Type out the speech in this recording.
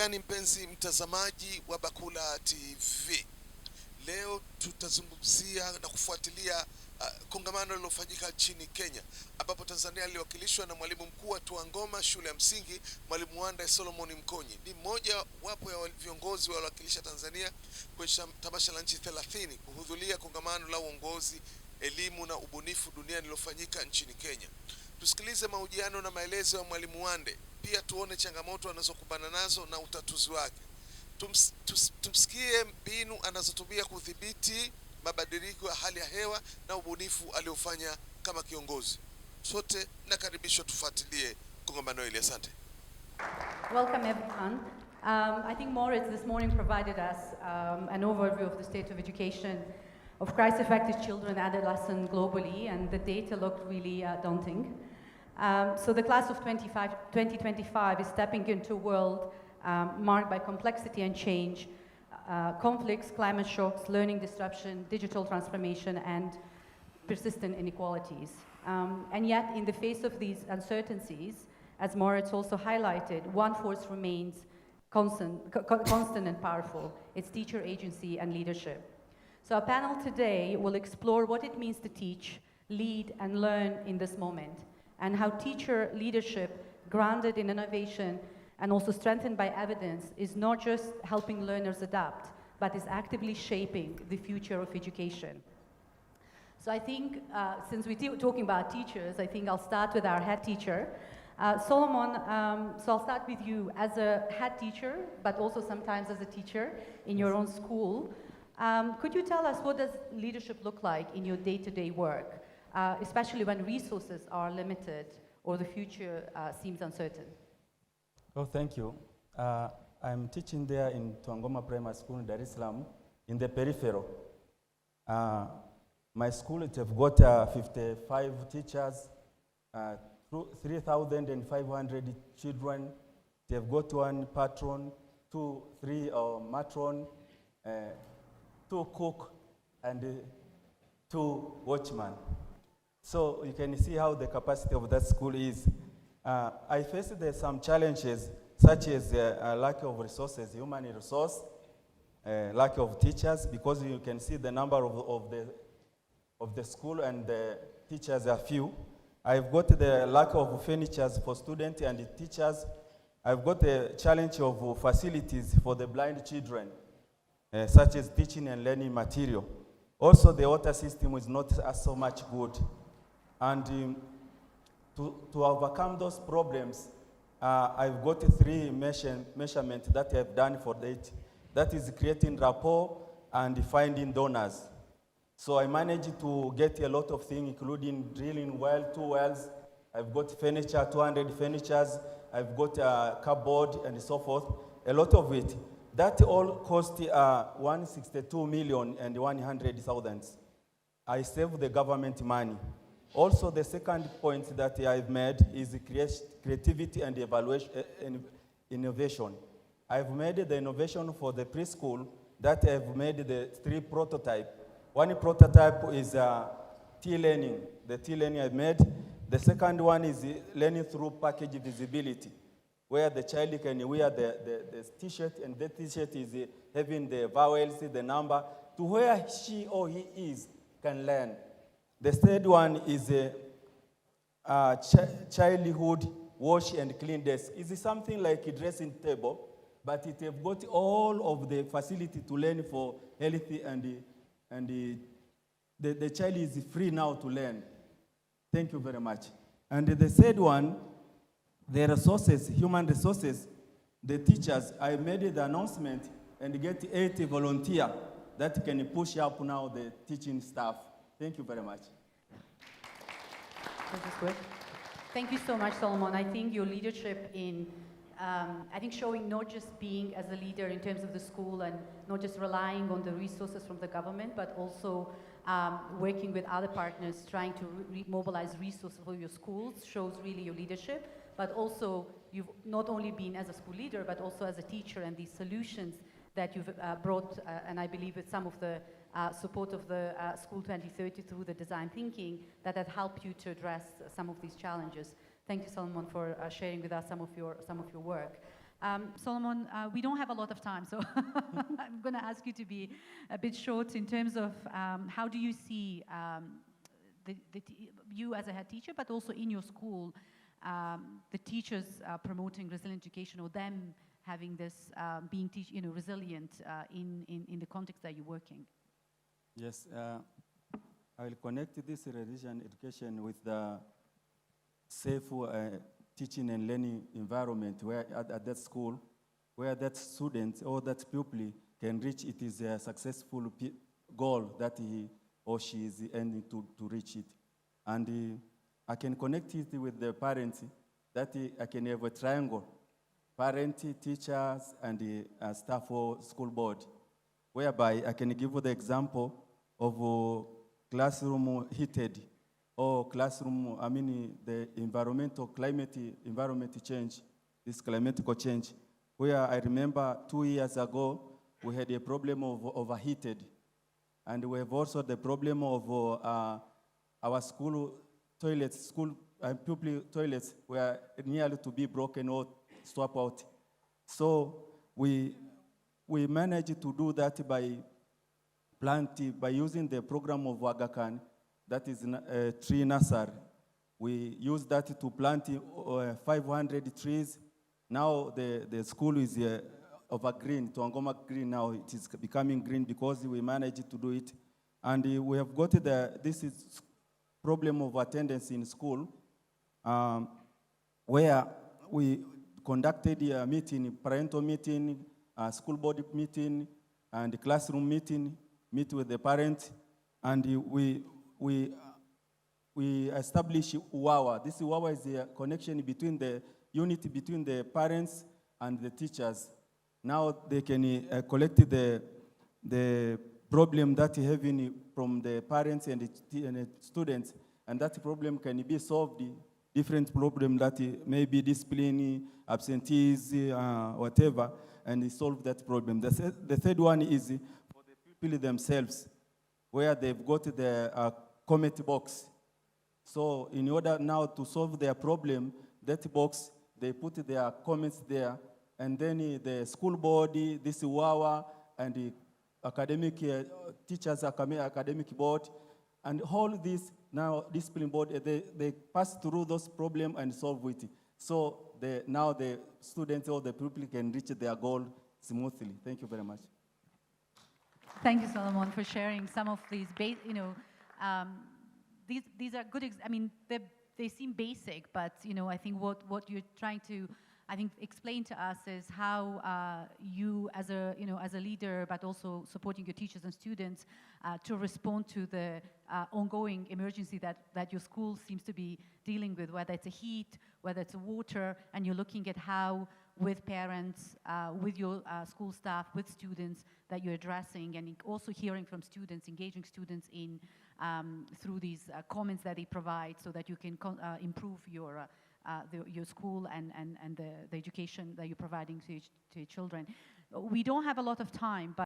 gani mpenzi mtazamaji wa Bakula TV? Leo tutazungumzia na kufuatilia kongamano lilofanyika nchini Kenya, ambapo Tanzania iliwakilishwa na mwalimu mkuu wa Tuangoma shule ya msingi, Mwalimu Wande Solomoni Mkonyi. Ni mmoja wapo ya viongozi waliowakilisha Tanzania kwenye tamasha la nchi 30 kuhudhuria kongamano la uongozi, elimu na ubunifu duniani lilofanyika nchini Kenya. Tusikilize mahojiano na maelezo ya Mwalimu Wande, pia tuone changamoto anazokumbana nazo na utatuzi wake. Tumsikie mbinu anazotumia kudhibiti mabadiliko ya hali ya hewa na ubunifu aliofanya kama kiongozi. Sote nakaribishwa tufuatilie kongamano hili. Asante. Welcome everyone. I think Moritz this morning provided us an overview of the state of education of crisis-affected children and adolescents globally, and the data looked really daunting. So the class of 2025 is stepping into a world marked by complexity and change, conflicts, climate shocks, learning disruption, digital transformation, and persistent inequalities. And yet, in the face of these uncertainties, as Moritz also highlighted, one force remains constant and powerful: it's teacher agency and leadership. So our panel today will explore what it means to teach, lead, and learn in this moment, and how teacher leadership, grounded in innovation and also strengthened by evidence, is not just helping learners adapt, but is actively shaping the future of education. So I think, since we're talking about teachers, I think I'll start with our head teacher. Solomon, so I'll start with you as a head teacher, but also sometimes as a teacher in your own school. Could you tell us, what does leadership look like in your day-to-day work, especially when resources are limited or the future seems uncertain? Well, thank you. I'm teaching there in Tuangoma Primary School in Dar es Salaam, in the peripheral. My school, it have got 55 teachers, 3,500 children. They have got one patron, three matron, 2 cook, and 2 watchmen. So you can see how the capacity of that school is. I faced some challenges, such as lack of resources, human resource, lack of teachers, because you can see the number of the school and the teachers are few. I've got the lack of furniture for students and teachers. I've got the challenge of facilities for the blind children, such as teaching and learning material. Also, the water system is not so much good. And to overcome those problems, I've got 3 measurements that I've done for that. That is creating rapport and finding donors. So I managed to get a lot of things, including drilling 2 wells. I've got furniture, 200 furnitures. I've got a cupboard and so forth, a lot of it. That all cost 162,100,000. I save the government money. Also, the second point that I've made is creativity and innovation. I've made the innovation for the preschool that I've made the 3 prototypes. One prototype is T-learning, the T-learning I made. The second one is learning through package visibility, where the child can wear the T-shirt, and the T-shirt is having the vowels, the number, to where she or he is can learn. The third one is childhood wash and clean desk. It's something like a dressing table, but it have got all of the facility to learn for healthy, and the child is free now to learn. Thank you very much. And the third one, the resources, human resources, the teachers. I made the announcement and get 80 volunteers that can push up now the teaching staff. Thank you very much. That is good. Thank you so much, Solomon. I think your leadership in, showing not just being as a leader in terms of the school and not just relying on the resources from the government, but also working with other partners, trying to mobilize resources for your schools, shows really your leadership. But also, you've not only been as a school leader, but also as a teacher, and these solutions that you've brought, and I believe with some of the support of the School 2030 through the design thinking, that have helped you to address some of these challenges. Thank you, Solomon, for sharing with us some of your work. Solomon, we don't have a lot of time, so I'm going to ask you to be a bit short in terms of how do you see you as a head teacher, but also in your school, the teachers promoting resilient education, or them having this being resilient in the context that you're working? Yes, I will connect this resilient education with the safe teaching and learning environment where at that school, where that student or that pupil can reach it is a successful goal that he or she is aiming to reach it. And I can connect it with the parents, that I can have a triangle, parents, teachers, and staff or school board, whereby I can give you the example of classroom heated, or classroom, the environment change, this climatical change, where I remember 2 years ago, we had a problem of overheated. And we have also the problem of our school toilets, pupil toilets were nearly to be broken or swapped out. So we managed to do that by using the program of Aga Khan, that is a tree nursery. We use that to plant 500 trees. Now the school is green, Tuangoma green now. It is becoming green because we managed to do it. And we have got this is problem of attendance in school, where we conducted a meeting, parental meeting, school board meeting, and classroom meeting, meet with the parents, and we established UWAWA. This UWAWA is a connection between the unity between the parents and the teachers. Now they can collect the problem that you have from the parents and the students, and that problem can be solved. Different problem that may be discipline, absentees, whatever, and solve that problem. The third one is for the people themselves, where they've got the comment box. So in order now to solve their problem, that box, they put their comments there, and then the school board, this UWAWA, and the academic teachers, academic board, and all this now discipline board, they pass through those problems and solve it. So now the students or the pupil can reach their goal smoothly. Thank you very much. Thank you, Solomon, for sharing some of these. These are good. They seem basic, but I think what you're trying to, explain to us is how you, as a leader, but also supporting your teachers and students, to respond to the ongoing emergency that your school seems to be dealing with, whether it's a heat, whether it's a water, and you're looking at how, with parents, with your school staff, with students, that you're addressing, and also hearing from students, engaging students in through these comments that they provide, so that you can improve your school and the education that you're providing to your children. We don't have a lot of time, but